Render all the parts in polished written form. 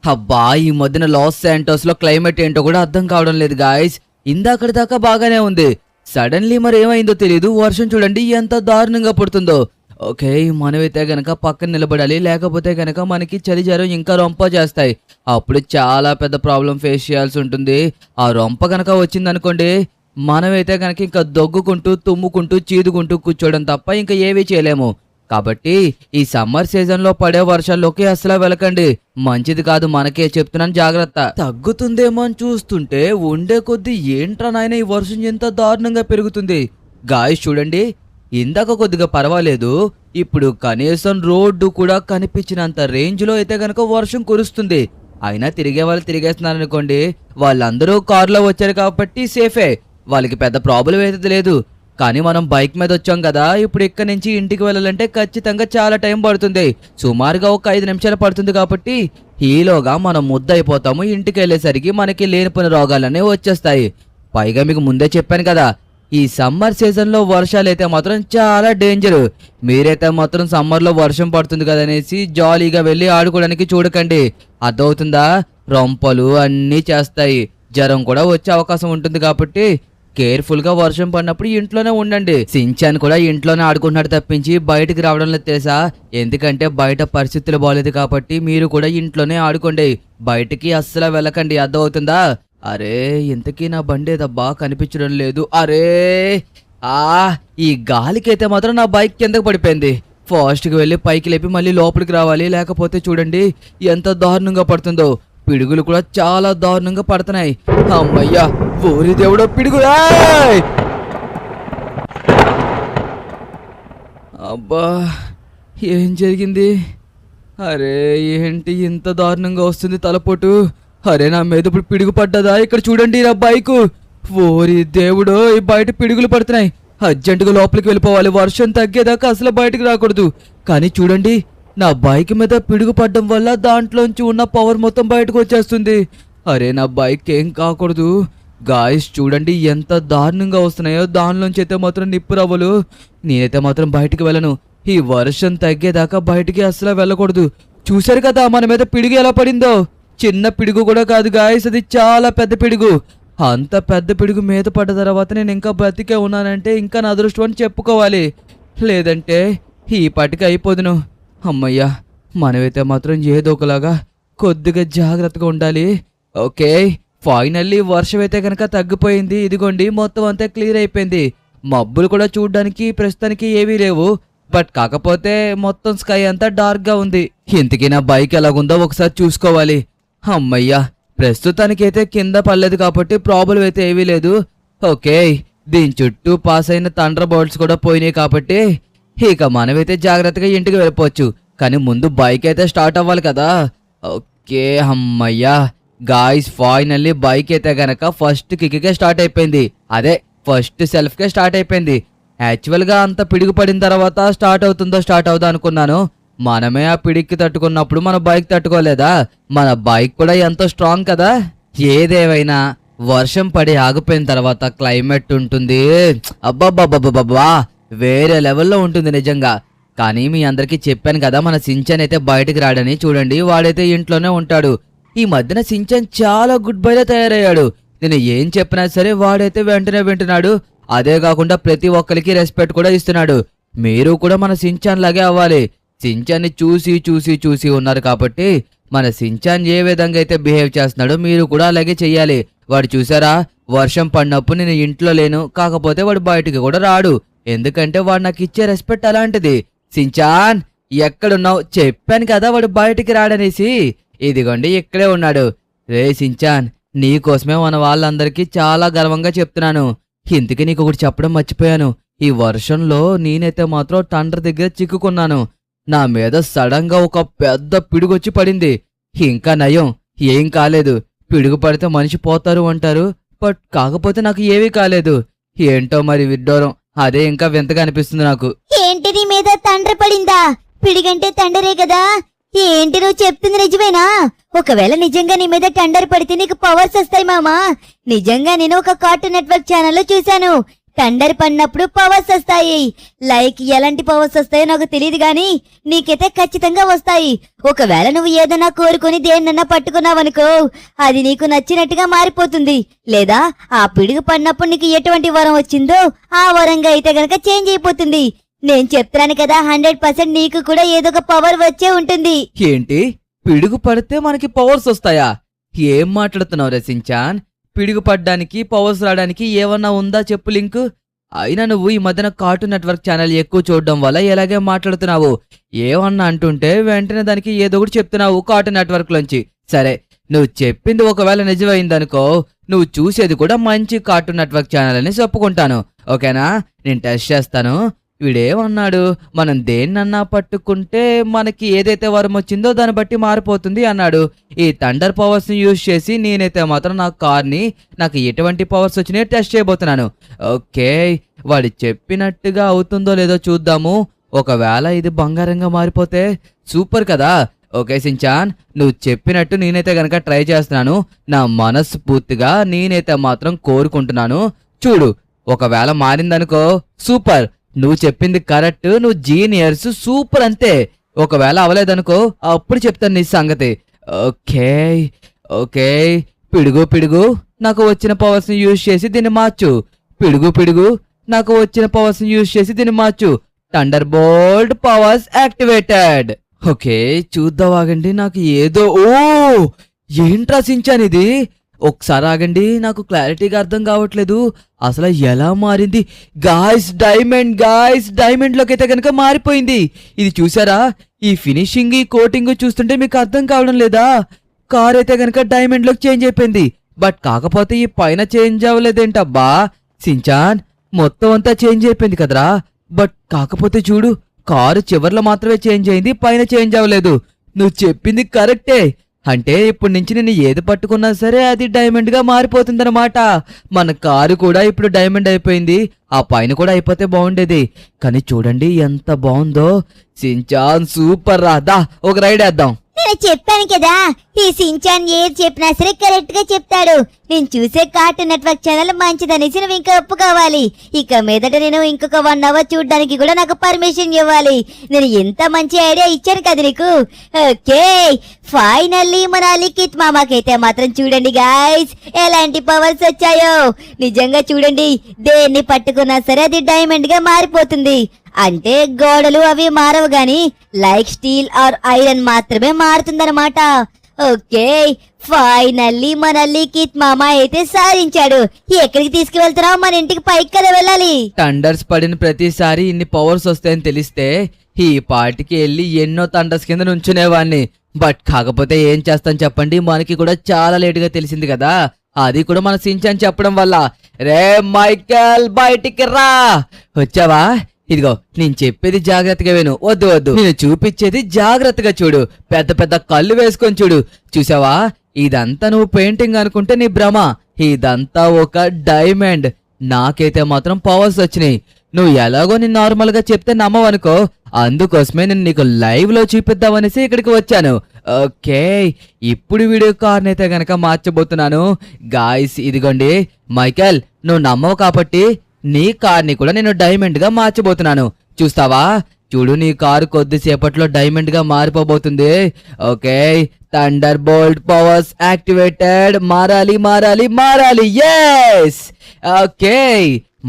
అబ్బా ఈ మధ్యన లాస్ శాంటోస్ లో క్లైమేట్ ఏంటో కూడా అర్థం కావడం లేదు గాయస్. ఇందాకటి దాకా బాగానే ఉంది, సడన్లీ మరి ఏమైందో తెలియదు. వర్షం చూడండి ఎంత దారుణంగా పడుతుందో. ఓకే, మనమైతే గనక పక్కన నిలబడాలి, లేకపోతే గనక మనకి చలి జ్వరం ఇంకా రొంప చేస్తాయి. అప్పుడు చాలా పెద్ద ప్రాబ్లం ఫేస్ చేయాల్సి ఉంటుంది. ఆ రొంప గనక వచ్చిందనుకోండి, మనమైతే గనక ఇంకా దగ్గుకుంటూ తుమ్ముకుంటూ చీదుకుంటూ కూర్చోవడం తప్ప ఇంకా ఏవీ చేయలేము. కాబట్టి ఈ సమ్మర్ సీజన్ లో పడే వర్షాల్లోకి అసలు వెళ్ళకండి, మంచిది కాదు. మనకే చెప్తున్నాను, జాగ్రత్త. తగ్గుతుందేమో అని చూస్తుంటే ఉండే కొద్దీ ఏంట్రా నాయన ఈ వర్షం ఎంత దారుణంగా పెరుగుతుంది. గాయస్ చూడండి, ఇందాక కొద్దిగా పర్వాలేదు, ఇప్పుడు కనీసం రోడ్డు కూడా కనిపించినంత రేంజ్ లో అయితే గనక వర్షం కురుస్తుంది. అయినా తిరిగే వాళ్ళు తిరిగేస్తున్నారు అనుకోండి, వాళ్ళందరూ కారులో వచ్చారు కాబట్టి సేఫే, వాళ్ళకి పెద్ద ప్రాబ్లం అయితే లేదు. కానీ మనం బైక్ మీద వచ్చాం కదా, ఇప్పుడు ఇక్కడి నుంచి ఇంటికి వెళ్ళాలంటే ఖచ్చితంగా చాలా టైం పడుతుంది. సుమారుగా ఒక 5 నిమిషాలు పడుతుంది. కాబట్టి ఈలోగా మనం ముద్దయిపోతాము. ఇంటికి వెళ్ళేసరికి మనకి లేనిపోయిన రోగాలన్నీ వచ్చేస్తాయి. పైగా మీకు ముందే చెప్పాను కదా, ఈ సమ్మర్ సీజన్లో వర్షాలు అయితే మాత్రం చాలా డేంజర్. మీరైతే మాత్రం సమ్మర్లో వర్షం పడుతుంది కదనేసి జాలీగా వెళ్ళి ఆడుకోవడానికి చూడకండి, అర్థమవుతుందా? రొంపలు అన్నీ చేస్తాయి, జ్వరం కూడా వచ్చే అవకాశం ఉంటుంది. కాబట్టి కేర్ఫుల్ గా వర్షం పడినప్పుడు ఇంట్లోనే ఉండండి. సించాన్ కూడా ఇంట్లోనే ఆడుకుంటున్నాడు తప్పించి బయటికి రావడం లేదు తెలుసా. ఎందుకంటే బయట పరిస్థితులు బాగాలేదు కాబట్టి మీరు కూడా ఇంట్లోనే ఆడుకోండి, బయటికి అస్సలు వెళ్ళకండి, అర్థమవుతుందా? అరే ఇంతకీ నా బండి ఏదబ్బా కనిపించడం లేదు. అరే ఈ గాలికైతే మాత్రం నా బైక్ కిందకు పడిపోయింది. ఫాస్ట్గా వెళ్ళి పైకి లేపి మళ్ళీ లోపలికి రావాలి, లేకపోతే చూడండి ఎంత దారుణంగా పడుతుందో. పిడుగులు కూడా చాలా దారుణంగా పడుతున్నాయి. అమ్మయ్యా, ఓరి దేవుడో పిడుగు! అబ్బా ఏం జరిగింది? అరే ఏంటి ఇంత దారుణంగా వస్తుంది తలపోటు? అరే నా మీద ఇప్పుడు పిడుగు పడ్డదా? ఇక్కడ చూడండి నా బైకు. ఓరి దేవుడో, ఈ బయట పిడుగులు పడుతున్నాయి. అర్జెంటుగా లోపలికి వెళ్ళిపోవాలి, వర్షం తగ్గేదాకా అసలు బయటకు రాకూడదు. కానీ చూడండి, నా బైక్ మీద పిడుగు పడ్డం వల్ల దాంట్లోంచి ఉన్న పవర్ మొత్తం బయటకు వచ్చేస్తుంది. అరే నా బైక్ ఏం కాకూడదు. గాయస్ చూడండి ఎంత దారుణంగా వస్తున్నాయో, దానిలోంచి అయితే మాత్రం నిప్పు రవ్వలు. నేనైతే మాత్రం బయటికి వెళ్ళను, ఈ వర్షం తగ్గేదాకా బయటికి అసలు వెళ్ళకూడదు. చూశారు కదా మన మీద పిడుగు ఎలా పడిందో. చిన్న పిడుగు కూడా కాదు గాయస్, అది చాలా పెద్ద పిడుగు. అంత పెద్ద పిడుగు మీద పడ్డ తర్వాత నేను ఇంకా బ్రతికే ఉన్నానంటే ఇంకా నా అదృష్టం అని చెప్పుకోవాలి, లేదంటే ఈ పాటికి అయిపోదును. అమ్మయ్యా, మనమైతే మాత్రం ఏదో ఒకలాగా కొద్దిగా జాగ్రత్తగా ఉండాలి. ఓకే, ఫైనల్లీ వర్షం అయితే కనుక తగ్గిపోయింది. ఇదిగోండి మొత్తం అంతా క్లియర్ అయిపోయింది. మబ్బులు కూడా చూడడానికి ప్రస్తుతానికి ఏవీ లేవు, బట్ కాకపోతే మొత్తం స్కై అంతా డార్క్ గా ఉంది. ఇంతకీ నా బైక్ ఎలాగుందో ఒకసారి చూసుకోవాలి. అమ్మయ్యా, ప్రస్తుతానికైతే కింద పడలేదు కాబట్టి ప్రాబ్లం అయితే ఏవీ లేదు. ఓకే, దీని చుట్టూ పాస్ అయిన థండర్ బోల్ట్స్ కూడా పోయినాయి కాబట్టి ఇక మనమైతే జాగ్రత్తగా ఇంటికి వెళ్ళిపోవచ్చు. కానీ ముందు బైక్ అయితే స్టార్ట్ అవ్వాలి కదా. ఓకే అమ్మయ్యా గాయ్స్, ఫైనల్లీ బైక్ అయితే గనక ఫస్ట్ కిక్కే స్టార్ట్ అయిపోయింది. అదే ఫస్ట్ సెల్ఫ్కే స్టార్ట్ అయిపోయింది. యాక్చువల్గా అంత పిడుగు పడిన తర్వాత స్టార్ట్ అవుతుందో అనుకున్నాను. మనమే ఆ పిడికి తట్టుకున్నప్పుడు మన బైక్ తట్టుకోలేదా? మన బైక్ కూడా ఎంతో స్ట్రాంగ్ కదా. ఏదేవైనా వర్షం పడి ఆగిపోయిన తర్వాత క్లైమేట్ ఉంటుంది, అబ్బాబ్బాబ్బాబ్బా వేరే లెవెల్లో ఉంటుంది నిజంగా. కానీ మీ అందరికీ చెప్పాను కదా, మన సించాన్ అయితే బయటకు రాడని. చూడండి వాడైతే ఇంట్లోనే ఉంటాడు. ఈ మధ్యన సించాన్ చాలా గుడ్ బైలో తయారయ్యాడు. నేను ఏం చెప్పినా సరే వాడైతే వెంటనే వింటున్నాడు. అదే కాకుండా ప్రతి ఒక్కరికి రెస్పెక్ట్ కూడా ఇస్తున్నాడు. మీరు కూడా మన సించాన్ లాగే అవ్వాలి. సించాన్ని చూసి ఉన్నారు కాబట్టి మన సించాన్ ఏ విధంగా అయితే బిహేవ్ చేస్తున్నాడో మీరు కూడా అలాగే చెయ్యాలి. వాడు చూసారా, వర్షం పడినప్పుడు నేను ఇంట్లో లేను, కాకపోతే వాడు బయటికి కూడా రాడు, ఎందుకంటే వాడు నాకు ఇచ్చే రెస్పెక్ట్ అలాంటిది. సించాన్ ఎక్కడున్నావు? చెప్పాను కదా వాడు బయటికి రాడనేసి. ఇదిగోండి ఇక్కడే ఉన్నాడు. రే సించాన్, నీకోసమే మన వాళ్ళందరికీ చాలా గర్వంగా చెప్తున్నాను. ఇంతకీ నీకు ఒకటి చెప్పడం మర్చిపోయాను. ఈ వర్షంలో నేనైతే మాత్రం థండర్ దగ్గర చిక్కుకున్నాను. నా మీద సడన్ గా ఒక పెద్ద పిడుగొచ్చి పడింది. ఇంకా నయం, ఏం కాలేదు. పిడుగు పడితే మనిషి పోతారు అంటారు, బట్ కాకపోతే నాకు ఏమీ కాలేదు. ఏంటో మరి విడ్డూరం, అదే ఇంకా వింతగా అనిపిస్తుంది నాకు. ఏంటి నీ మీద తండ్రి పడిందా? పిడిగంటే తండరే కదా. ఏంటి నువ్వు చెప్తుంది నిజమేనా? ఒకవేళ నిజంగా నీ మీద టండర్ పడితే నీకు పవర్స్ వస్తాయి మామా. నిజంగా నేను ఒక కార్టూన్ నెట్వర్క్ ఛానల్లో చూశాను. థండర్ పడినప్పుడు పవర్స్ వస్తాయి. లైక్ ఎలాంటి పవర్స్ వస్తాయో నాకు తెలియదు గాని నీకైతే ఖచ్చితంగా వస్తాయి. ఒకవేళ నువ్వు ఏదైనా కోరుకొని దేన్నన్నా పట్టుకున్నావనుకో అది నీకు నచ్చినట్టుగా మారిపోతుంది. లేదా ఆ పిడుగు పడినప్పుడు నీకు ఎటువంటి వరం వచ్చిందో ఆ వరంగా అయితే గనక చేంజ్ అయిపోతుంది. నేను చెప్తున్నాను కదా 100% నీకు కూడా ఏదో ఒక పవర్ వచ్చే ఉంటుంది. ఏంటి పిడుగు పడితే మనకి పవర్స్ వస్తాయా? ఏం మాట్లాడుతున్నావు రే సించాన్? పిడుగు పడ్డానికి పవర్స్ రావడానికి ఏమన్నా ఉందా చెప్పు లింక్. అయినా నువ్వు ఈ మధ్యన కార్టూన్ నెట్వర్క్ ఛానల్ ఎక్కువ చూడడం వల్ల ఎలాగే మాట్లాడుతున్నావు. ఏమన్నా అంటుంటే వెంటనే దానికి ఏదో ఒకటి చెప్తున్నావు కార్టూన్ నెట్వర్క్ లోంచి. సరే, నువ్వు చెప్పింది ఒకవేళ నిజమైందనుకో నువ్వు చూసేది కూడా మంచి కార్టూన్ నెట్వర్క్ ఛానల్ అని చెప్పుకుంటాను. ఓకేనా? నేను టెస్ట్ చేస్తాను. వీడేమన్నాడు, మనం దేన్నన్నా పట్టుకుంటే మనకి ఏదైతే వరం వచ్చిందో దాన్ని బట్టి మారిపోతుంది అన్నాడు. ఈ థండర్ పవర్స్ ని యూజ్ చేసి నేనైతే మాత్రం నా కార్ని నాకు ఎటువంటి పవర్స్ వచ్చినాయో టెస్ట్ చేయబోతున్నాను. ఓకే, వాడు చెప్పినట్టుగా అవుతుందో లేదో చూద్దాము. ఒకవేళ ఇది బంగారంగా మారిపోతే సూపర్ కదా. ఓకే సించాన్, నువ్వు చెప్పినట్టు నేనైతే గనక ట్రై చేస్తున్నాను. నా మనస్ఫూర్తిగా నేనైతే మాత్రం కోరుకుంటున్నాను. చూడు, ఒకవేళ మారిందనుకో సూపర్, నువ్వు చెప్పింది కరెక్ట్, నువ్వు జీనియర్స్ సూపర్ అంతే. ఒకవేళ అవలేదనుకో అప్పుడు చెప్తాను నీ సంగతి. ఓకే ఓకే, పిడుగు పిడుగు నాకు వచ్చిన పవర్స్ ని యూజ్ చేసి దీన్ని మార్చు. పిడుగు పిడుగు నాకు వచ్చిన పవర్స్ ని యూజ్ చేసి దీన్ని మార్చు. Thunder bolt powers activated. Okay, చూద్దాం ఆగండి. నాకు ఏదో ఏంట్రా సించాన్ ఇది? ఒకసారి ఆగండి, నాకు క్లారిటీగా అర్థం కావట్లేదు అసలు ఎలా మారింది. డైమండ్ లోకి అయితే కనుక మారిపోయింది. ఇది చూసారా? ఈ ఫినిషింగ్ ఈ కోటింగ్ చూస్తుంటే మీకు అర్థం కావడం లేదా? కార్ అయితే కనుక డైమండ్ లోకి చేంజ్ అయిపోయింది. బట్ కాకపోతే ఈ పైన చేంజ్ అవ్వలేదేంటబ్బా సించాన్? మొత్తం అంతా చేంజ్ అయిపోయింది కదరా. బట్ కాకపోతే చూడు, కారు చివర్లో మాత్రమే చేంజ్ అయింది, పైన చేంజ్ అవ్వలేదు. నువ్వు చెప్పింది కరెక్టే. అంటే ఇప్పటి నుంచి నేను ఏది పట్టుకున్నా సరే అది డైమండ్ గా మారిపోతుందన్నమాట. మన కారు కూడా ఇప్పుడు డైమండ్ అయిపోయింది. ఆ పైన కూడా అయిపోతే బాగుండేది. కానీ చూడండి ఎంత బాగుందో. సించాన్ సూపర్ రా. దా ఒక రైడ్ వేద్దాం. నేను చెప్పాను కదా, ఈ సించాన్ ఏది చెప్పినా సరే కరెక్ట్ గా చెప్తాడు. నేను చూసే కార్టూన్ నెట్వర్క్ ఛానల్ మంచిదనేసి నువ్వు ఇంకా ఒప్పుకోవాలి. ఇక మీదట నేను ఇంకొక 1 అవర్ చూడడానికి కూడా నాకు పర్మిషన్ ఇవ్వాలి. నేను ఎంత మంచి ఐడియా ఇచ్చాను కదా నీకు. ఓకే, ఫైనల్లీ మన లిఖిత్ మామాకైతే మాత్రం చూడండి గాయ్స్ ఎలాంటి పవర్స్ వచ్చాయో. నిజంగా చూడండి, దేన్ని పట్టుకున్నా సరే అది డైమండ్ గా మారిపోతుంది. అంటే గోడలు అవి మారవు గాని లైక్ స్టీల్ ఆర్ ఐరన్ మాత్రమే మారుతుందన్నమాట. ఓకే, ఫైనల్లీ మన లిఖిత్ మామ అయితే సాధించాడు. ఎక్కడికి తీసుకువెళ్తున్నావు? మన ఇంటికి పైకి కదా వెళ్ళాలి. థండర్స్ పడిన ప్రతిసారి ఇన్ని పవర్స్ వస్తాయని తెలిస్తే ఈ పాటికి వెళ్ళి ఎన్నో థండర్స్ కింద నుంచునేవాడిని. బట్ కాకపోతే ఏం చేస్తాను చెప్పండి, మనకి కూడా చాలా లేటుగా తెలిసింది కదా. అది కూడా మన సించాన్ చెప్పడం వల్ల. రే మైకేల్, బయటికి రా. వచ్చావా? ఇదిగో నేను చెప్పేది జాగ్రత్తగా విను. వద్దు, నేను చూపించేది జాగ్రత్తగా చూడు. పెద్ద పెద్ద కళ్ళు వేసుకొని చూడు. చూసావా? ఇదంతా నువ్వు పెయింటింగ్ అనుకుంటే నీ భ్రమ. ఇదంతా ఒక డైమండ్. నాకైతే మాత్రం పవర్స్ వచ్చినాయి. నువ్వు ఎలాగో నేను నార్మల్ గా చెప్తే నమ్మవనుకో, అందుకోసమే నేను నీకు లైవ్ లో చూపిద్దామనేసి ఇక్కడికి వచ్చాను. ఓకే, ఇప్పుడు వీడియో కార్ని అయితే గనక మార్చబోతున్నాను గాయ్స్. ఇదిగోండి మైకేల్, నువ్వు నమ్మవు కాబట్టి నీ కార్ని కూడా నేను డైమండ్ గా మార్చబోతున్నాను. చూస్తావా? చూడు, నీ కారు కొద్దిసేపట్లో డైమండ్ గా మారిపోబోతుంది. Okay, thunder bolt powers activated. మారాలి. ఎస్. ఓకే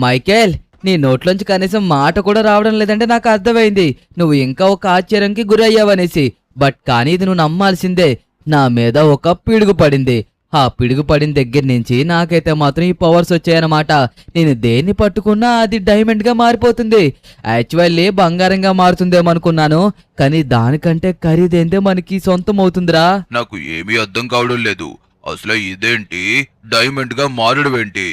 మైకేల్, నీ నోట్లోంచి కనీసం మాట కూడా రావడం లేదంటే నాకు అర్థమైంది నువ్వు ఇంకా ఒక ఆశ్చర్యంకి గురయ్యావనేసి. బట్ కానీ ఇది నువ్వు నమ్మాల్సిందే. నా మీద ఒక పిడుగు పడింది. ఆ పిడుగు పడిన దగ్గర నుంచి నాకైతే మాత్రం ఈ పవర్స్ వచ్చాయన్నమాట. నేను దేన్ని పట్టుకున్నా అది డైమండ్ గా మారిపోతుంది. యాక్చువల్లీ బంగారంగా మారుతుందేమనుకున్నాను, కానీ దానికంటే ఖరీదైందే మనకి సొంతం అవుతుందిరా. నాకు ఏమీ అర్థం కావడం లేదు. అసలు ఇదేంటి డైమండ్ గా మారడం ఏంటి?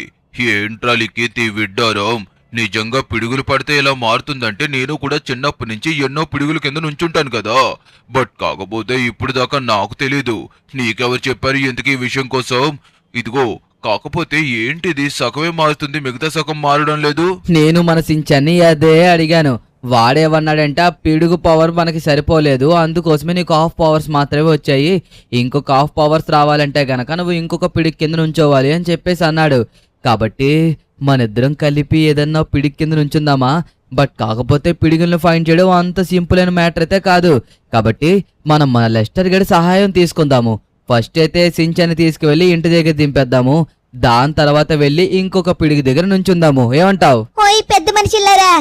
ఏంట్రా లిఖిత్ ఈ విడ్డారం? నిజంగా పిడుగులు పడితే ఇలా మారుతుందంటే నేను కూడా చిన్నప్పటి నుంచి ఎన్నో పిడుగుల కింద నుంచుంటాను కదా. బట్ కాకపోతే ఇప్పుడు దాకా నాకు తెలీదు. నీకెవరు చెప్పారు ఎందుకు ఈ విషయం కోసం? ఇదిగో, కాకపోతే ఏంటిది సగమే మారుతుంది, మిగతా సగం మారడం లేదు. నేను మన సించాన్ని అదే అడిగాను. వాడేమన్నాడంటే ఆ పిడుగు పవర్ మనకి సరిపోలేదు, అందుకోసమే నీకు హాఫ్ పవర్స్ మాత్రమే వచ్చాయి. ఇంకొక హాఫ్ పవర్స్ రావాలంటే గనక నువ్వు ఇంకొక పిడుగు కింద నుంచోవాలి అని చెప్పేసి అన్నాడు. కాబట్టి మనిద్దరం కలిపి ఏదన్నా పిడికి కింద నుంచుందామా? బట్ కాకపోతే పిడుగులను ఫైండ్ చేయడం అంత సింపుల్ అయిన మ్యాటర్ అయితే కాదు. కాబట్టి మనం మన లెస్టర్ గడి సహాయం తీసుకుందాము. ఫస్ట్ అయితే సించాన్ని తీసుకువెళ్ళి ఇంటి దగ్గర దింపేద్దాము. దాని తర్వాత వెళ్ళి ఇంకొక పిడుగు దగ్గర నుంచుందాము. ఏమంటావ్? ఓయ్ పెద్ద మనుషులారా,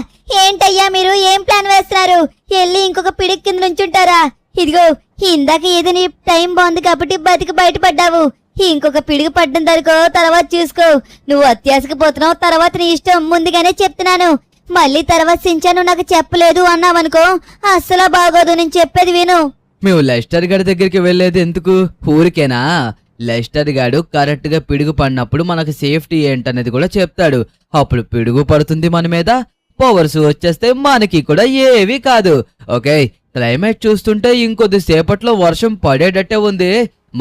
ఏంటయ్యా మీరు ఏం ప్లాన్ వేస్తున్నారు? వెళ్ళి ఇంకొక పిడికి కింద నుంచుంటారా? ఇదిగో ఇందాక ఏదో నీ టైం బాగుంది కాబట్టి బతికి బయటపడ్డావు. ఇంకొక పిడుగు పడ్డం దొరకో, తర్వాత చూసుకో. నువ్వు అత్యాశకు పోతున్నావు, తర్వాత నీ ఇష్టం. ముందుగానే చెప్తున్నాను. మళ్ళీ తర్వాత సించాను నాకు చెప్పలేదు అన్నావనుకో అస్సలు బాగోదు. నేను చెప్పేది విను. మేము లెస్టర్ గడి దగ్గరికి వెళ్ళేది ఎందుకు? ఊరికేనా? లెస్టర్ గాడు కరెక్ట్ గా పిడుగు పడినప్పుడు మనకు సేఫ్టీ ఏంటనేది కూడా చెప్తాడు. అప్పుడు పిడుగు పడుతుంది మన మీద, పవర్స్ వచ్చేస్తే మనకి కూడా ఏవి కాదు. ఓకే, క్లైమేట్ చూస్తుంటే ఇంకొద్ది సేపట్లో వర్షం పడేటట్టే ఉంది.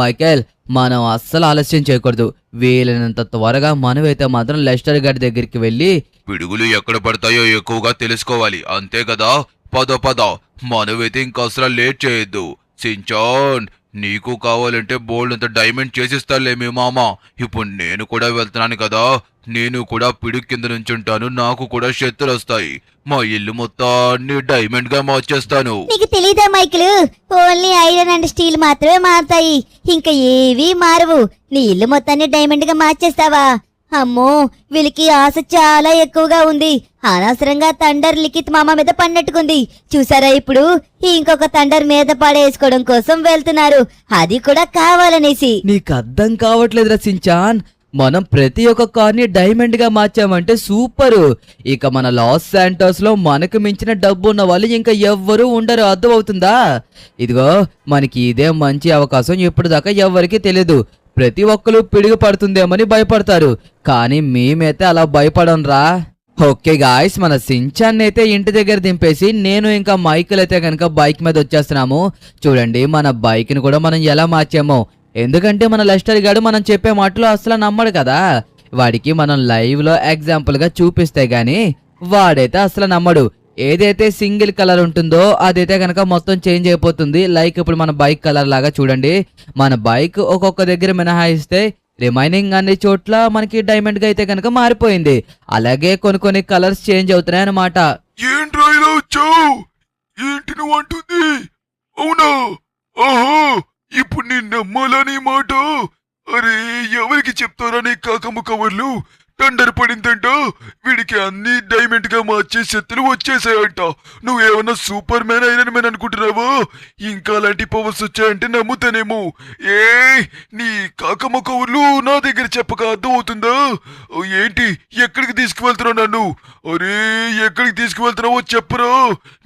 మైకేల్, మనం అస్సలు ఆలస్యం చేయకూడదు. వీలైనంత త్వరగా మనమైతే మాత్రం లెస్టర్ గారి దగ్గరికి వెళ్ళి పిడుగులు ఎక్కడ పడతాయో ఎక్కువగా తెలుసుకోవాలి, అంతే కదా? పద పద, మనమైతే ఇంకా అసలు లేట్ చేయొద్దు. సించాన్, నీకు కావాలంటే బోల్డ్ అంత డైమండ్ చేసిస్తాలే మీ మామ. ఇప్పుడు నేను కూడా వెళ్తున్నాను కదా, నేను కూడా పిడుగు కింద నుంచుంటాను. నాకు కూడా శక్తులు వస్తాయి. మా ఇల్లు మొత్తాన్ని డైమండ్ గా మార్చేస్తాను. నీకు తెలీదా Michael? Only iron and steel మాత్రమే మారుతాయి, ఇంకా ఏవీ మారవు. నీ ఇల్లు మొత్తాన్ని డైమండ్ గా మార్చేస్తావా? అమ్మో, వీళ్ళకి ఆశ చాలా ఎక్కువగా ఉంది. అనవసరంగా తండర్ లిఖిత్ మామ మీద పన్నట్టుకుంది. చూసారా ఇప్పుడు? ఇంకొక తండర్ మీద పడేసుకోవడం కోసం వెళ్తున్నారు, అది కూడా కావాలనేసి. నీకు అర్థం కావట్లేదురా సించాన్. మనం ప్రతి ఒక్క కార్ని డైమండ్ గా మార్చామంటే సూపరు. ఇక మన లాస్ శాంటోస్ లో మనకు మించిన డబ్బు ఉన్న వాళ్ళు ఇంకా ఎవ్వరూ ఉండరు. అర్థమవుతుందా? ఇదిగో మనకి ఇదే మంచి అవకాశం. ఇప్పుడు దాకా ఎవ్వరికీ తెలియదు. ప్రతి ఒక్కరు పిడుగు పడుతుందేమని భయపడతారు, కానీ మేమైతే అలా భయపడంరా. ఓకే గాయ్స్, మన సించాన్ అయితే ఇంటి దగ్గర దింపేసి నేను ఇంకా మైకిల్ అయితే కనుక బైక్ మీద వచ్చేస్తున్నాము. చూడండి మన బైక్ ని కూడా మనం ఎలా మార్చామో. ఎందుకంటే మన లెస్టర్ గాడు మనం చెప్పే మాటలు అసలు నమ్మడు కదా. వాడికి మనం లైవ్ లో ఎగ్జాంపుల్ గా చూపిస్తే గానీ వాడైతే అసలు నమ్మడు. ఏదైతే సింగిల్ కలర్ ఉంటుందో అదైతే కనుక మొత్తం చేంజ్ అయిపోతుంది. లైక్ ఇప్పుడు మన బైక్ కలర్ లాగా చూడండి. మన బైక్ ఒక్కొక్క దగ్గర మినహాయిస్తే రిమైనింగ్ అన్ని చోట్ల మనకి డైమండ్ గా అయితే కనుక మారిపోయింది. అలాగే కొన్ని కలర్స్ చేంజ్ అవుతున్నాయి అన్నమాట. ఏంట్రా ఇలా వచ్చావు? ఏంటి నువ్వు అంటుంది? అవునా? ఆహా, ఇప్పుడు నేను నమ్మాలని మాట. అరే, ఎవరికి చెప్తారా నీ కాకమ్మ కవర్లు? టండర్ పడిందంట, వీడికి అన్ని డైమండ్ గా మార్చే శక్తులు వచ్చేసాయంట. నువ్వేమన్నా సూపర్ మ్యాన్ ఐరన్ మ్యాన్ అనుకుంటున్నావా? ఇంకా అలాంటి పవర్స్ వచ్చాయంటే నమ్ముతానేమో. ఏ నీ కాకమ్మ కవర్లు నా దగ్గర చెప్పక అర్థం అవుతుందా? ఏంటి, ఎక్కడికి తీసుకువెళ్తున్నావు నన్ను? అరే, ఎక్కడికి తీసుకువెళ్తున్నావో చెప్పరా?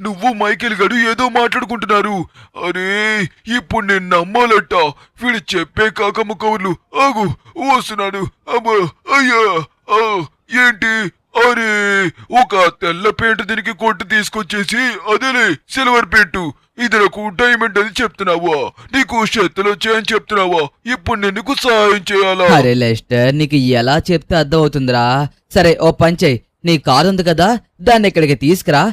నువ్వు మైకేల్ గడు ఏదో మాట్లాడుకుంటున్నారు. అరే, ఇప్పుడు నేను నమ్మాలట. వీడు చెప్పే కాకమ్మ కవర్లు. ఆగు, వస్తున్నాను. అమ్మా, అయ్యా, ఏంటి? అరే, ఒక తెల్ల పెయింట్ దీనికి కొట్టి తీసుకొచ్చేసి అదేలే సిల్వర్ పెయింట్, ఇది నాకు డైమండ్ అని చెప్తున్నావా? నీకు శక్తులు వచ్చాయని చెప్తున్నావా? ఇప్పుడు నేను నీకు సహాయం చేయాలా? అరే లెస్టర్, నీకు ఎలా చెప్తే అర్థం అవుతుందిరా. సరే, ఓ పంచే, నీ కారు ఉంది కదా, దాన్ని ఇక్కడికి తీసుకురా.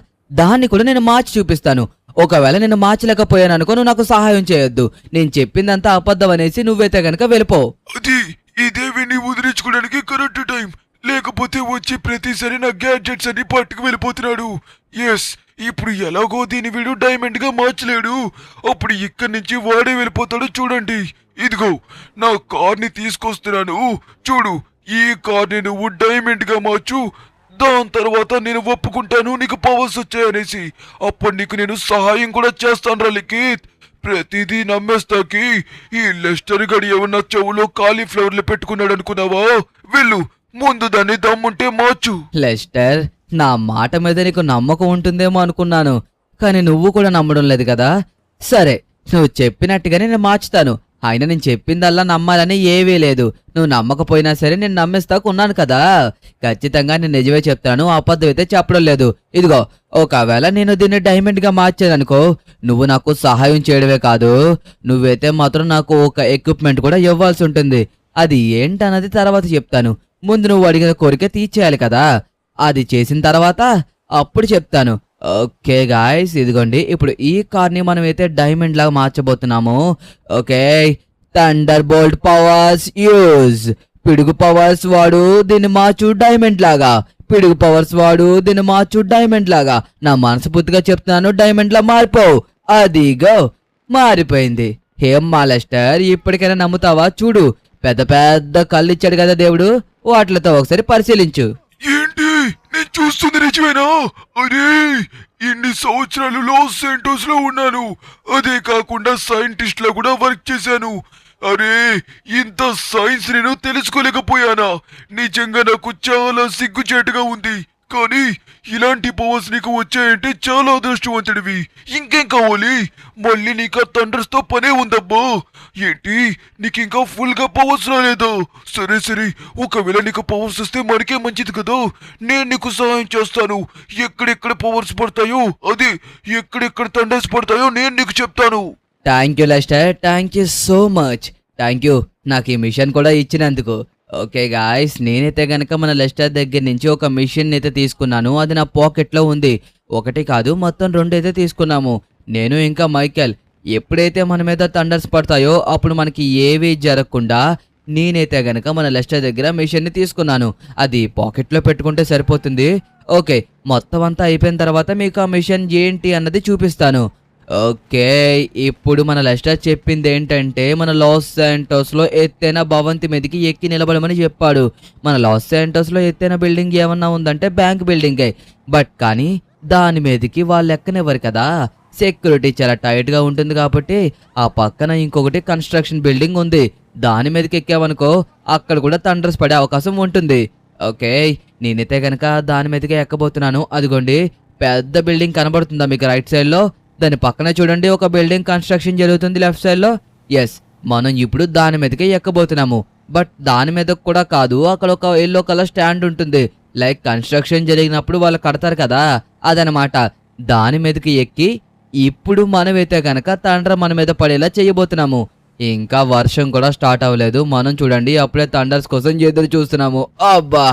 దాన్ని కూడా నేను మార్చి చూపిస్తాను. ఒకవేళ నేను మార్చలేకపోయాను అనుకో, నువ్వు నాకు సహాయం చేయొద్దు. నేను చెప్పిందంతా అబద్ధం అనేసి నువ్వైతే గనక వెళ్ళిపో. అది ఇదే విని వదిలించుకోవడానికి కరెక్ట్ టైం. లేకపోతే వచ్చి ప్రతిసారి నా గ్యాడ్జెట్స్ అన్ని పట్టుకు వెళ్ళిపోతున్నాడు. ఎస్, ఇప్పుడు ఎలాగో దీని వీడు డైమండ్ గా మార్చలేడు. అప్పుడు ఇక్కడి నుంచి వాడే వెళ్ళిపోతాడు. చూడండి, ఇదిగో నా కార్ ని తీసుకొస్తున్నాను. చూడు, ఈ కార్ ని నువ్వు డైమండ్ గా మార్చు. దాని తర్వాత నేను ఒప్పుకుంటాను నీకు పవర్స్ వచ్చాయనేసి. అప్పుడు నీకు నేను సహాయం కూడా చేస్తాను రా లిఖిత్. ప్రతిదీ నమ్మేస్తాకి. ఈ లెస్టర్ గడి ఏమన్నా చెవులో కాలీఫ్లవర్లు పెట్టుకున్నాడు అనుకున్నావా? వెళ్ళు, ముందు దాన్ని దమ్ముంటే మార్చు. లెస్టర్, నా మాట మీద నీకు నమ్మకం ఉంటుందేమో అనుకున్నాను, కానీ నువ్వు కూడా నమ్మడం లేదు కదా. సరే, నువ్వు చెప్పినట్టుగానే నేను మార్చుతాను. అయినా నేను చెప్పిందల్లా నమ్మాలని ఏవీ లేదు. నువ్వు నమ్మకపోయినా సరే నేను నమ్మేస్తాకున్నాను కదా. ఖచ్చితంగా నేను నిజమే చెప్తాను, అబద్ధం అయితే చెప్పడం లేదు. ఇదిగో, ఒకవేళ నేను దీన్ని డైమండ్ గా మార్చాననుకో, నువ్వు నాకు సహాయం చేయడమే కాదు, నువ్వైతే మాత్రం నాకు ఒక ఎక్విప్మెంట్ కూడా ఇవ్వాల్సి ఉంటుంది. అది ఏంటన్నది తర్వాత చెప్తాను. ముందు నువ్వు అడిగిన కోరిక తీర్చేయాలి కదా. అది చేసిన తర్వాత అప్పుడు చెప్తాను. ఓకే గాయ్స్, ఇదిగోండి ఇప్పుడు ఈ కార్ని మనం అయితే డైమండ్ లాగా మార్చబోతున్నాము. Okay, thunder bolt powers use. పిడుగు పవర్స్ వాడు దీన్ని మార్చు డైమండ్ లాగా, పిడుగు పవర్స్ వాడు దీన్ని మార్చు డైమండ్ లాగా. నా మనస్ఫూర్తిగా చెప్తున్నాను, డైమండ్ లా మారిపోవు. అదిగో మారిపోయింది. ఏం మాలెస్టర్, ఇప్పటికైనా నమ్ముతావా? చూడు, పెద్ద పెద్ద కళ్ళు ఇచ్చాడు కదా దేవుడు, వాటిలతో ఒకసారి పరిశీలించు. ఏంటి నేను చూస్తుంది నిజమేనా? అరే, ఇన్ని సంవత్సరాలు లాస్ సెంటోస్ లో ఉన్నాను, అదే కాకుండా సైంటిస్ట్ లా కూడా వర్క్ చేశాను. అరే, ఇంత సైన్స్ నేను తెలుసుకోలేకపోయానా? నిజంగా నాకు చాలా సిగ్గుచేటుగా ఉంది. కానీ ఇలాంటి పవర్స్ నీకు వచ్చాయంటే చాలా అదృష్టవంతుడివి. ఇంకేం కావాలి? మళ్ళీ నీకు ఆ థండర్స్ తో పనే ఉందబ్బా. ఏంటి, నీకు ఇంకా ఫుల్ గా పవర్స్ రాలేదా? సరే సరే, ఒకవేళ నీకు పవర్స్ వస్తే మనకే మంచిది కదా. నేను నీకు సహాయం చేస్తాను. ఎక్కడెక్కడ పవర్స్ పడతాయో, అదే ఎక్కడెక్కడ థండర్స్ పడతాయో నేను నీకు చెప్తాను. Thank you Lester, thank you so much. Thank you నాకు ఈ మిషన్ కూడా ఇచ్చినందుకు. ఓకే గాయస్, నేనైతే గనక మన లెస్టర్ దగ్గర నుంచి ఒక మిషన్ అయితే తీసుకున్నాను. అది నా పాకెట్లో ఉంది. ఒకటి కాదు, మొత్తం 2 అయితే తీసుకున్నాము. నేను ఇంకా మైకేల్. ఎప్పుడైతే మన మీద థండర్స్ పడతాయో అప్పుడు మనకి ఏవీ జరగకుండా నేనైతే గనక మన లెస్టర్ దగ్గర మిషన్ని తీసుకున్నాను. అది పాకెట్లో పెట్టుకుంటే సరిపోతుంది. ఓకే, మొత్తం అంతా అయిపోయిన తర్వాత మీకు ఆ మిషన్ ఏంటి అన్నది చూపిస్తాను. ఓకే, ఇప్పుడు మన లెస్టర్ చెప్పింది ఏంటంటే మన లాస్ శాంటోస్ లో ఎత్తైన భవంతి మీదకి ఎక్కి నిలబడమని చెప్పాడు. మన లాస్ శాంటోస్ లో ఎత్తైన బిల్డింగ్ ఏమన్నా ఉందంటే బ్యాంక్ బిల్డింగే. బట్ కానీ దాని మీదకి వాళ్ళు ఎక్కనివ్వరు కదా, సెక్యూరిటీ చాలా టైట్ గా ఉంటుంది కాబట్టి. ఆ పక్కన ఇంకొకటి కన్స్ట్రక్షన్ బిల్డింగ్ ఉంది, దాని మీదకి ఎక్కావనుకో అక్కడ కూడా థండర్స్ పడే అవకాశం ఉంటుంది. ఓకే, నేనైతే గనక దాని మీదకే ఎక్కబోతున్నాను. అదిగోండి, పెద్ద బిల్డింగ్ కనబడుతుందా మీకు రైట్ సైడ్ లో? దాని పక్కన చూడండి, ఒక బిల్డింగ్ కన్స్ట్రక్షన్ జరుగుతుంది లెఫ్ట్ సైడ్ లో. ఎస్, మనం ఇప్పుడు దాని మీదకే ఎక్కబోతున్నాము. బట్ దాని మీద కూడా కాదు, అక్కడ ఒక ఎల్లో కలర్ స్టాండ్ ఉంటుంది. లైక్ కన్స్ట్రక్షన్ జరిగినప్పుడు వాళ్ళు కడతారు కదా, అదనమాట. దాని మీదకి ఎక్కి ఇప్పుడు మనమైతే గనక థండర్ మన మీద పడేలా చేయబోతున్నాము. ఇంకా వర్షం కూడా స్టార్ట్ అవ్వలేదు. మనం చూడండి అప్పుడే థండర్స్ కోసం ఎదురు చూస్తున్నాము. అబ్బా,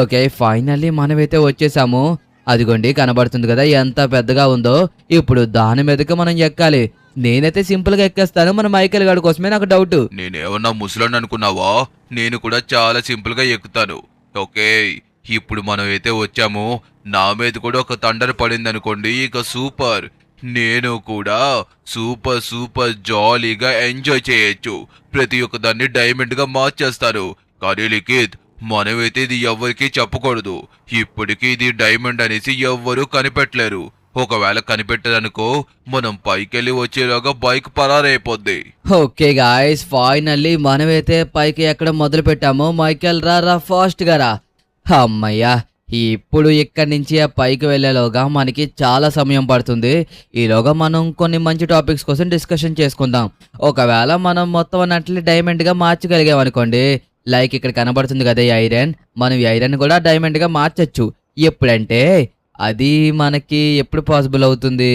ఓకే, ఫైనల్లీ మనమైతే వచ్చేసాము. అదిగోండి, కనబడుతుంది కదా ఎంత పెద్దగా ఉందో. ఇప్పుడు దాని మీదకి మనం ఎక్కాలి. నేనైతే సింపుల్ గా ఎక్కేస్తాను. మన మైకేల్ గారి కోసమే నాకు డౌట్. నేనేమన్నా ముసలాన్ని అనుకున్నావా? నేను కూడా చాలా సింపుల్ గా ఎక్కుతాను. ఓకే, ఇప్పుడు మనం అయితే వచ్చాము. నా మీద కూడా ఒక థండర్ పడింది అనుకోండి, ఇక సూపర్. నేను కూడా సూపర్ సూపర్ జాలీగా ఎంజాయ్ చేయొచ్చు. ప్రతి ఒక్క దాన్ని డైమండ్ గా మార్చేస్తాను. కానీ లిఖిత్, మనమైతే ఇది ఎవ్వరికీ చెప్పకూడదు. ఇప్పటికీ ఇది డైమండ్ అనేసి ఎవ్వరూ కనిపెట్టలేరు. ఒకవేళ కనిపెట్టారనుకో, మనం పైకెళ్ళి వచ్చేలాగా బైక్ పరారైపోద్ది. ఓకే గాయస్, ఫైనల్లీ మనమైతే పైకి ఎక్కడం మొదలు పెట్టాము. మైకేల్ రా ఫాస్ట్ గా రా. అమ్మయ్యా, ఇప్పుడు ఇక్కడి నుంచి ఆ పైకి వెళ్ళేలోగా మనకి చాలా సమయం పడుతుంది. ఈలోగా మనం కొన్ని మంచి టాపిక్స్ కోసం డిస్కషన్ చేసుకుందాం. ఒకవేళ మనం మొత్తం అన్నట్లు డైమండ్ గా మార్చగలిగాం అనుకోండి, లైక్ ఇక్కడ కనబడుతుంది కదా ఈ ఐరన్, మనం ఈ ఐరన్ కూడా డైమండ్ గా మార్చచ్చు. ఎప్పుడంటే అది మనకి ఎప్పుడు పాసిబుల్ అవుతుంది,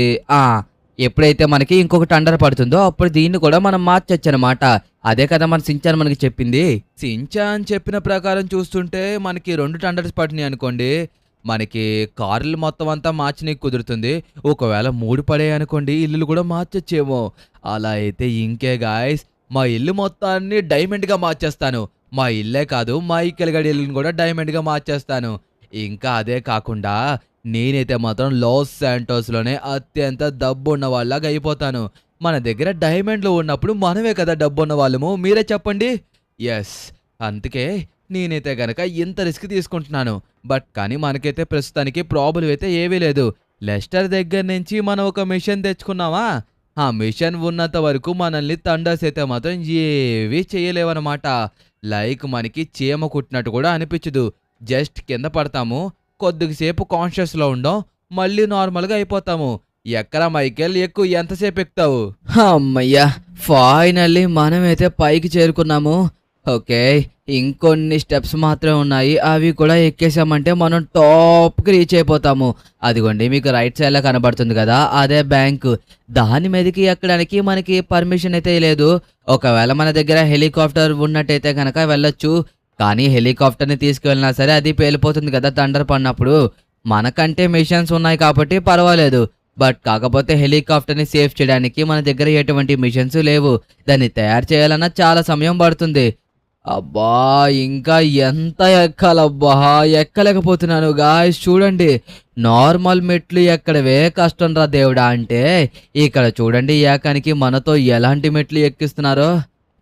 ఎప్పుడైతే మనకి ఇంకొక థండర్ పడుతుందో అప్పుడు దీన్ని కూడా మనం మార్చచ్చు అనమాట. అదే కదా మన సించాన్ మనకి చెప్పింది. సించాన్ చెప్పిన ప్రకారం చూస్తుంటే మనకి 2 థండర్స్ పడినాయి అనుకోండి, మనకి కార్లు మొత్తం అంతా మార్చనీకి కుదురుతుంది. ఒకవేళ 3 పడాయి అనుకోండి, ఇల్లులు కూడా మార్చొచ్చేమో. అలా అయితే ఇంకే గాయస్, మా ఇల్లు మొత్తాన్ని డైమండ్ గా మార్చేస్తాను. మా ఇల్లే కాదు, మా ఇక్కలగడి ఇల్లుని కూడా డైమండ్ గా మార్చేస్తాను. ఇంకా అదే కాకుండా నేనైతే మాత్రం లాస్ శాంటోస్ లోనే అత్యంత డబ్బు ఉన్న వాళ్ళగా అయిపోతాను. మన దగ్గర డైమండ్లు ఉన్నప్పుడు మనమే కదా డబ్బు ఉన్న వాళ్ళము, మీరే చెప్పండి. ఎస్, అందుకే నేనైతే గనక ఇంత రిస్క్ తీసుకుంటున్నాను. బట్ కానీ మనకైతే ప్రస్తుతానికి ప్రాబ్లం అయితే ఏమీ లేదు. లెస్టర్ దగ్గర నుంచి మనం ఒక మిషన్ తెచ్చుకున్నామా, ఆ మిషన్ ఉన్నంత వరకు మనల్ని థండర్స్ అయితే మాత్రం ఏవీ చేయలేవన్నమాట. లైక్ మనకి చీమ కుట్టినట్టు కూడా అనిపించదు. జస్ట్ కింద పడతాము, కొద్దిసేపు కాన్షియస్ లో ఉండం, మళ్ళీ నార్మల్ గా అయిపోతాము. ఎక్కరా మైకేల్, ఎక్కువ ఎంతసేపు ఎక్కుతావు? అమ్మయ్యా, ఫైనల్లీ మనమైతే పైకి చేరుకున్నాము. ఓకే, ఇంకొన్ని స్టెప్స్ మాత్రమే ఉన్నాయి. అవి కూడా ఎక్కేసామంటే మనం టాప్కి రీచ్ అయిపోతాము. అదిగోండి, మీకు రైట్ సైడ్ లో కనబడుతుంది కదా, అదే బ్యాంకు. దాని మీదకి ఎక్కడానికి మనకి పర్మిషన్ అయితే లేదు. ఒకవేళ మన దగ్గర హెలికాప్టర్ ఉన్నట్టయితే కనుక వెళ్ళొచ్చు. కానీ హెలికాప్టర్ని తీసుకువెళ్ళినా సరే అది పేలిపోతుంది కదా థండర్ పడినప్పుడు. మనకంటే మిషన్స్ ఉన్నాయి కాబట్టి పర్వాలేదు. బట్ కాకపోతే హెలికాప్టర్ని సేఫ్ చేయడానికి మన దగ్గర ఎటువంటి మిషన్స్ లేవు. దాన్ని తయారు చేయాలన్నా చాలా సమయం పడుతుంది. అబ్బా ఇంకా ఎంత ఎక్కాలబ్బా, ఎక్కలేకపోతున్నాను గాయ్స్. చూడండి, నార్మల్ మెట్లు ఎక్కడవే కష్టం రా దేవుడా అంటే, ఇక్కడ చూడండి ఏకానికి మనతో ఎలాంటి మెట్లు ఎక్కిస్తున్నారో.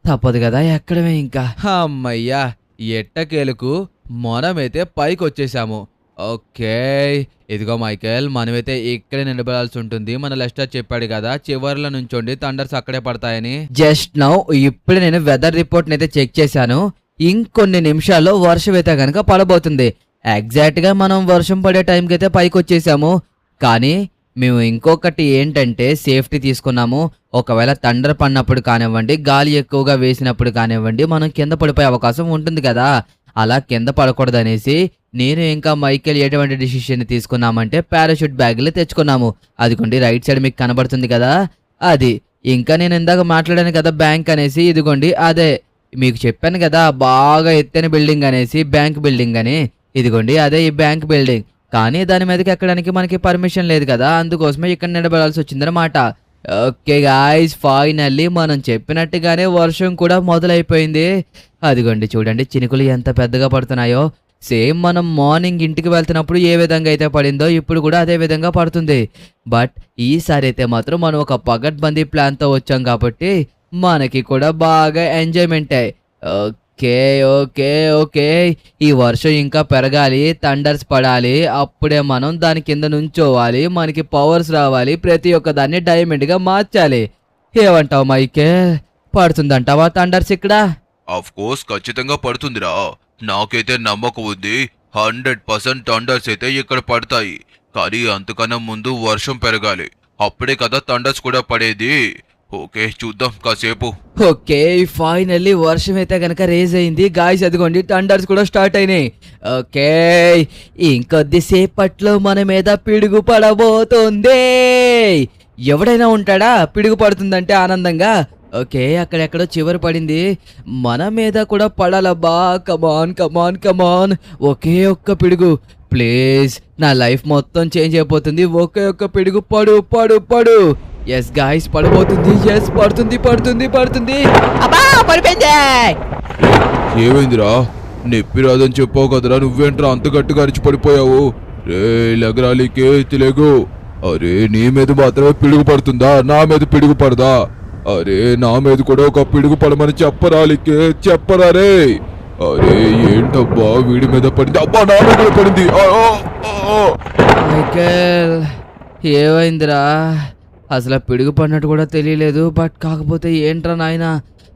తప్పదు కదా ఎక్కడమే ఇంకా. అమ్మయ్యా, ఎట్టకేలకు మనమైతే పైకి వచ్చేసాము. ఓకే, ఇదిగో మైకేల్, మనమైతే ఇక్కడే నిలబడాల్సి ఉంటుంది. మన లెస్టర్ చెప్పాడు కదా చివర్లో నుంచోండి, థండర్స్ అక్కడే పడతాయని. జస్ట్ నౌ ఇప్పుడే నేను వెదర్ రిపోర్ట్ అయితే చెక్ చేశాను. ఇంకొన్ని నిమిషాల్లో వర్షం అయితే కనుక పడబోతుంది. ఎగ్జాక్ట్ గా మనం వర్షం పడే టైంకి అయితే పైకి వచ్చేసాము. కానీ మేము ఇంకొకటి ఏంటంటే సేఫ్టీ తీసుకున్నాము. ఒకవేళ థండర్ పడినప్పుడు కానివ్వండి, గాలి ఎక్కువగా వేసినప్పుడు కానివ్వండి, మనం కింద పడిపోయే అవకాశం ఉంటుంది కదా. అలా కింద పడకూడదనేసి నేను ఇంకా మైకేల్ ఎటువంటి డిసిషన్ తీసుకున్నామంటే పారాషూట్ బ్యాగులు తెచ్చుకున్నాము. అదిగోండి రైట్ సైడ్ మీకు కనబడుతుంది కదా అది. ఇంకా నేను ఇందాక మాట్లాడాను కదా బ్యాంక్ అనేసి, ఇదిగోండి అదే. మీకు చెప్పాను కదా బాగా ఎత్తైన బిల్డింగ్ అనేసి, బ్యాంక్ బిల్డింగ్ అని. ఇదిగోండి అదే ఈ బ్యాంక్ బిల్డింగ్. కానీ దాని మీదకి ఎక్కడానికి మనకి పర్మిషన్ లేదు కదా, అందుకోసమే ఇక్కడ నిలబడాల్సి వచ్చిందనమాట. ఓకే గాయ్స్, ఫైనల్లీ మనం చెప్పినట్టుగానే వర్షం కూడా మొదలైపోయింది. అదిగోండి చూడండి చినుకులు ఎంత పెద్దగా పడుతున్నాయో. సేమ్ మనం మార్నింగ్ ఇంటికి వెళ్తున్నప్పుడు ఏ విధంగా అయితే పడిందో ఇప్పుడు కూడా అదే విధంగా పడుతుంది. బట్ ఈసారి అయితే మాత్రం మనం ఒక పగడ్బందీ ప్లాన్తో వచ్చాం కాబట్టి మనకి కూడా బాగా ఎంజాయ్మెంటే. ఓకే ఓకే ఓకే, ఈ వర్షం ఇంకా పెరగాలి, థండర్స్ పడాలి, అప్పుడే మనం దాని కింద నుంచోవాలి, మనకి పవర్స్ రావాలి, ప్రతి ఒక్క దాన్ని డైమండ్గా మార్చాలి. ఏమంటావు మైకే, పడుతుందంటావా థండర్స్ ఇక్కడ? ఆఫ్ కోర్స్ ఖచ్చితంగా పడుతుందిరా, నాకైతే నమ్మకం ఉంది. 100% థండర్స్ అయితే ఇక్కడ పడతాయి. కానీ అంతకన్నా ముందు వర్షం పెరగాలి, అప్పుడే కదా థండర్స్ కూడా పడేది. ఓకే చూద్దాం కాసేపు. ఓకే, ఫైనల్లీ వర్షం అయితే కనుక రేజ్ అయింది గాయ్స్. అదిగోండి థండర్స్ కూడా స్టార్ట్ అయినాయి. ఓకే, ఇంకొద్దిసేపట్లో మన మీద పిడుగు పడబోతుంది. ఎవడైనా ఉంటాడా పిడుగు పడుతుందంటే ఆనందంగా? ఓకే, అక్కడెక్కడో చివరి పడింది, మన మీద కూడా పడాలబ్బా. కమాన్ కమాన్ కమాన్, ఒకే ఒక్క పిడుగు ప్లీజ్, నా లైఫ్ మొత్తం చేంజ్ అయిపోతుంది. ఒకే ఒక్క పిడుగు పడు పడు పడు. Yes guys, పడబోతుంది. ఎస్, పడుతుంది పడుతుంది పడుతుంది. అబ్బా, పడిపోయింది. ఏమైందిరా, నొప్పి రాదని చెప్పావు కదరా, నువ్వేంట్రా అంత గట్టిగా అరిచి పడిపోయావు? రే లగరాలికే తెలియగు. అరే నీ మీద మాత్రమే పిడుగు పడుతుందా, నా మీద పిడుగు పడదా? అరే నా మీద కూడా ఒక పిడుగు పడమని చెప్పరాలికే, చెప్పరా రే. అరే ఏంటబ్బా వీడి మీద పడింది, అబ్బా నా మీద పడింది. మైకేల్, ఏమైందిరా? అసలు పిడుగు పడినట్టు కూడా తెలియలేదు. బట్ కాకపోతే ఏంట్రా నాయన,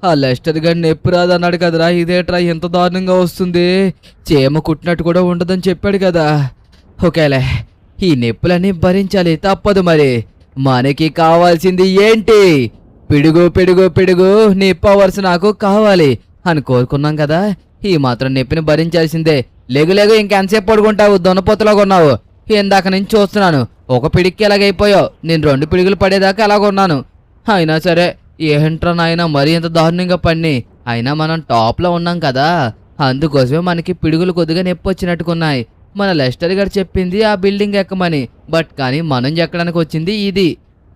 ఆ లెస్టర్ గారి నొప్పి రాదన్నాడు కదరా, ఇదేట్రా ఎంత దారుణంగా వస్తుంది? చీమ కుట్టినట్టు కూడా ఉండదని చెప్పాడు కదా. ఓకేలే, ఈ నొప్పులన్నీ భరించాలి, తప్పదు. మరి మనకి కావాల్సింది ఏంటి? పిడుగు పిడుగు పిడుగు, నీ పవర్స్ నాకు కావాలి అని కోరుకున్నాం కదా. ఈ మాత్రం నొప్పిని భరించాల్సిందే. లేగు లేగు, ఇంకెంతసేపు పడుకుంటావు? దొనపోతలాగా ఉన్నావు. ఇందాక నుంచి చూస్తున్నాను, ఒక పిడికి ఎలాగైపోయావు. నేను 2 పిడుగులు పడేదాకా అలాగున్నాను. అయినా సరే ఏంట్రా నాయన మరీ ఎంత దారుణంగా పడిని. అయినా మనం టాప్లో ఉన్నాం కదా, అందుకోసమే మనకి పిడుగులు కొద్దిగా నొప్పి వచ్చినట్టుకున్నాయి. మన లెస్టర్ గారు చెప్పింది ఆ బిల్డింగ్ ఎక్కమని, బట్ కానీ మనం ఎక్కడానికి వచ్చింది ఇది.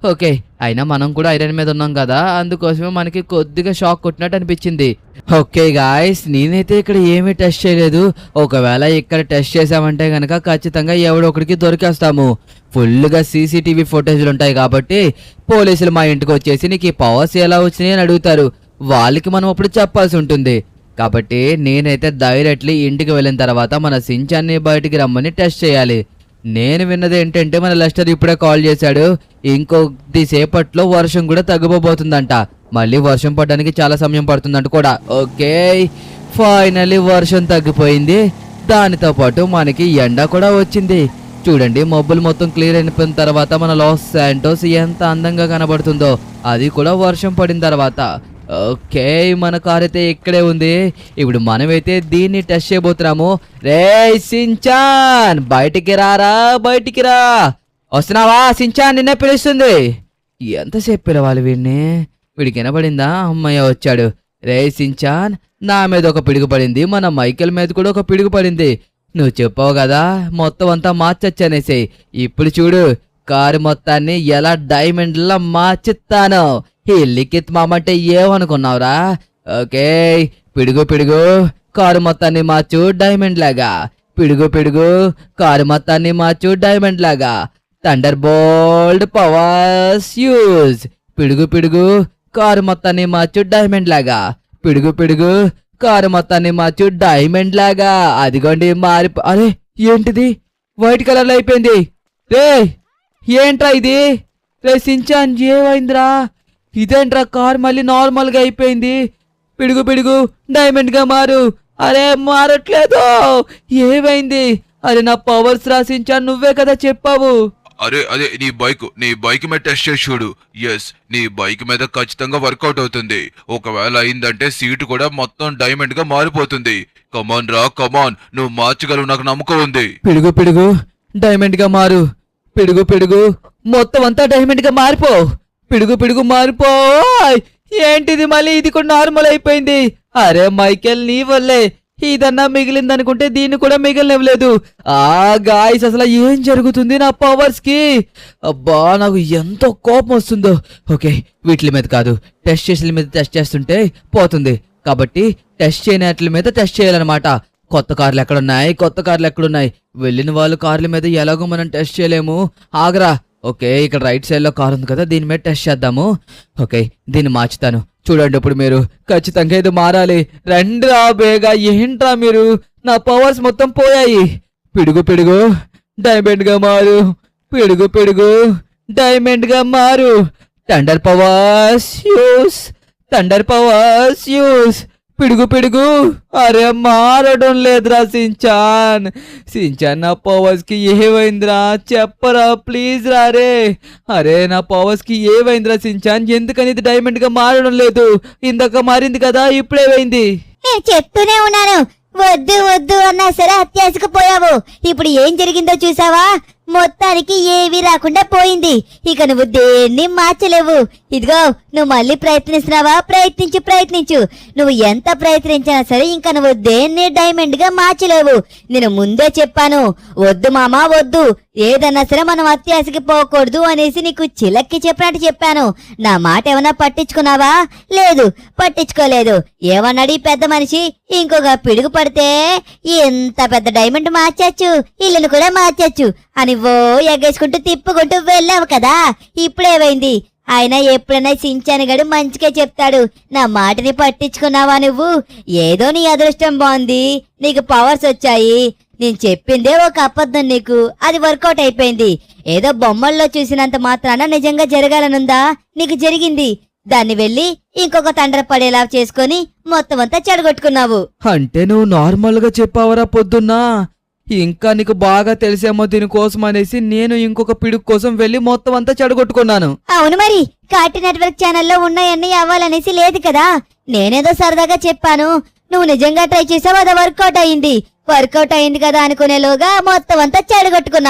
ఓకే, అయినా మనం కూడా ఐరన్ మీద ఉన్నాం కదా, అందుకోసమే మనకి కొద్దిగా షాక్ కొట్టినట్టు అనిపించింది. ఓకే గాయ్స్, నేనైతే ఇక్కడ ఏమీ టెస్ట్ చేయలేదు. ఒకవేళ ఇక్కడ టెస్ట్ చేసామంటే కనుక ఖచ్చితంగా ఎవడో ఒకడికి దొరికేస్తాము. ఫుల్గా సీసీటీవీ ఫుటేజ్లు ఉంటాయి కాబట్టి పోలీసులు మా ఇంటికి వచ్చేసి నీకు ఈ పవర్స్ ఎలా వచ్చినాయి అని అడుగుతారు. వాళ్ళకి మనం అప్పుడు చెప్పాల్సి ఉంటుంది. కాబట్టి నేనైతే డైరెక్ట్లీ ఇంటికి వెళ్ళిన తర్వాత మన సించాన్ని బయటికి రమ్మని టెస్ట్ చేయాలి. నేను విన్నది ఏంటంటే మన లెస్టర్ ఇప్పుడే కాల్ చేశాడు, ఇంకొద్దిసేపట్లో వర్షం కూడా తగ్గిపోబోతుందంట. మళ్ళీ వర్షం పడడానికి చాలా సమయం పడుతుందంట కూడా. ఓకే, ఫైనల్లీ వర్షం తగ్గిపోయింది. దానితో పాటు మనకి ఎండ కూడా వచ్చింది. చూడండి, మబ్బులు మొత్తం క్లియర్ అయిపోయిన తర్వాత మన లాస్ శాంటోస్ ఎంత అందంగా కనబడుతుందో, అది కూడా వర్షం పడిన తర్వాత. ఓకే, మన కార్ అయితే ఇక్కడే ఉంది. ఇప్పుడు మనమైతే దీన్ని టెస్ట్ చేయబోతున్నాము. రే సించాన్, బయటికి రారా, బయటికి రా. వస్తున్నావా సించాన్, నిన్నే పిలుస్తుంది. ఎంతసేపు పిలవాలి వీడిని? వీడికి వినపడిందా? అమ్మయ్య వచ్చాడు. రే సించాన్, నా మీద ఒక పిడుగు పడింది, మన మైకేల్ మీద కూడా ఒక పిడుగు పడింది. నువ్వు చెప్పావు కదా మొత్తం అంతా మార్చొచ్చనేసి. ఇప్పుడు చూడు, కారు మొత్తాన్ని ఎలా డైమండ్లా మార్చుతాను. ఈ లిఖిత్ మామ అంటే ఏమనుకున్నావురా? ఓకే, పిడుగు పిడుగు కారు మొత్తాన్ని మార్చు డైమండ్ లాగా. పిడుగు పిడుగు కారు మొత్తాన్ని మార్చు డైమండ్ లాగా. Thunder bolt powers use. పిడుగు పిడుగు కారు మొత్తాన్ని మార్చు డైమండ్ లాగా. పిడుగు పిడుగు కారు మొత్తాన్ని మార్చు డైమండ్ లాగా. అదిగోండి అరే ఏంటిది వైట్ కలర్ లో అయిపోయింది. రే ఏంట్రా ఇది? రే సించాన్ ఏమైందిరా? ఇదేంట్రా కార్ మళ్ళీ నార్మల్ గా అయిపోయింది. పిడుగు పిడుగు డైమండ్ గా మారు. అరే మారట్లేదు, ఏమైంది? అరే నా పవర్స్ రాసించాను, నువ్వే కదా చెప్పావు. అరే అదే నీ బైక్ మీద టెస్ట్ చేసి చూడు. ఎస్, నీ బైక్ మీద ఖచ్చితంగా వర్కౌట్ అవుతుంది. ఒకవేళ అయిందంటే సీటు కూడా మొత్తం డైమండ్ గా మారిపోతుంది. కమాన్ రా కమాన్, నువ్వు మార్చగలవు, నాకు నమ్మకం ఉంది. పిడుగు పిడుగు డైమండ్ గా మారు. పిడుగు పిడుగు మొత్తం అంతా డైమండ్ గా మారిపో. పిడుగు పిడుగు మారిపో. ఏంటిది మళ్ళీ ఇది కూడా నార్మల్ అయిపోయింది? అరే మైకేల్ నీ వల్లే ఇదన్నా మిగిలిందనుకుంటే దీన్ని కూడా మిగిలినవ్వలేదు. గాయ్స్ అసలు ఏం జరుగుతుంది నా పవర్స్ కి? అబ్బా నాకు ఎంతో కోపం వస్తుందో. ఓకే వీటి మీద కాదు, టెస్ట్ చేసిన మీద టెస్ట్ చేస్తుంటే పోతుంది. కాబట్టి టెస్ట్ చేయనట్ల మీద టెస్ట్ చేయాలన్నమాట. కొత్త కార్లు ఎక్కడున్నాయి? వెళ్ళిన వాళ్ళు కార్ల మీద ఎలాగో మనం టెస్ట్ చేయలేము. ఆగరా. ఓకే ఇక్కడ రైట్ సైడ్ లో కార్ ఉంది కదా, దీని మీద టెస్ట్ చేద్దాము. ఓకే దీన్ని మార్చుతాను. చూడండి ఇప్పుడు మీరు ఖచ్చితంగా ఇది మారాలి. రండిరా బేగా. ఏంట్రా మీరు? నా పవర్స్ మొత్తం పోయాయి. పిడుగు పిడుగు డైమండ్ గా మారు. పిడుగు పిడుగు డైమండ్ గా మారు. Thunder powers use. పిడుగు పిడుగు. అరే మారడం లేదురా సించాన్. నా పవర్స్ కి ఏమైందిరా? చెప్పరా ప్లీజ్ రా. అరే నా పవర్స్ కి ఏమైందిరా సించాన్? ఎందుకని ఇది డైమండ్ గా మారడం లేదు? ఇందాక మారింది కదా, ఇప్పుడేమైంది? చెప్తూనే ఉన్నాను, వద్దు వద్దు అన్నా సరే అత్యాశకు పోయావు. ఇప్పుడు ఏం జరిగిందో చూసావా? మొత్తానికి ఏవీ రాకుండా పోయింది. ఇక నువ్వు దేన్ని మార్చలేవు. ఇదిగో నువ్వు మళ్ళీ ప్రయత్నిస్తున్నావా? ప్రయత్నించు. నువ్వు ఎంత ప్రయత్నించినా సరే ఇంకా నువ్వు దేన్ని డైమండ్ గా మార్చలేవు. నేను ముందే చెప్పాను, వద్దు మామా వద్దు. ఏదన్నా సరే మనం అత్యాశకి పోకూడదు అనేసి నీకు చిలక్కి చెప్పినట్టు చెప్పాను. నా మాట ఏమన్నా పట్టించుకున్నావా? లేదు, పట్టించుకోలేదు. ఏమన్నాడు ఈ పెద్ద మనిషి? ఇంకొక పిడుగు పడితే ఎంత పెద్ద డైమండ్ మార్చచ్చు, ఇల్లును కూడా మార్చచ్చు అని ఎగ్గేసుకుంటూ తిప్పుకుంటూ వెళ్ళావు కదా, ఇప్పుడేమైంది? ఆయన ఎప్పుడైనా సించాను గడు మంచిగా చెప్తాడు. నా మాటని పట్టించుకున్నావా నువ్వు? ఏదో నీ అదృష్టం బాగుంది, నీకు పవర్స్ వచ్చాయి. నేను చెప్పిందే ఒక అబద్ధం, నీకు అది వర్కౌట్ అయిపోయింది. ఏదో బొమ్మల్లో చూసినంత మాత్రాన నిజంగా జరగాలనుందా? నీకు జరిగింది. దాన్ని వెళ్ళి ఇంకొక తండ్ర పడేలా చేసుకొని మొత్తం అంతా చెడగొట్టుకున్నావు. అంటే నువ్వు నార్మల్ గా చెప్పావరా పొద్దున్నా? ఇంకా నీకు బాగా తెలిసేమో దీనికోసం అనేసి నేను ఇంకొక పిడుగు కోసం వెళ్ళి మొత్తం అంతా చెడగొట్టుకున్నాను. అవును మరి, కార్టూన్ నెట్వర్క్ ఛానల్లో ఉన్నాయన్నీ అవ్వాలనేసి లేదు కదా. నేనేదో సరదాగా చెప్పాను. నువ్వు నిజంగా ట్రై చేసావు, అది వర్కౌట్ అయింది కదా అనుకునేలోగా మొత్తం అంతా చెడగొట్టుకున్నావు.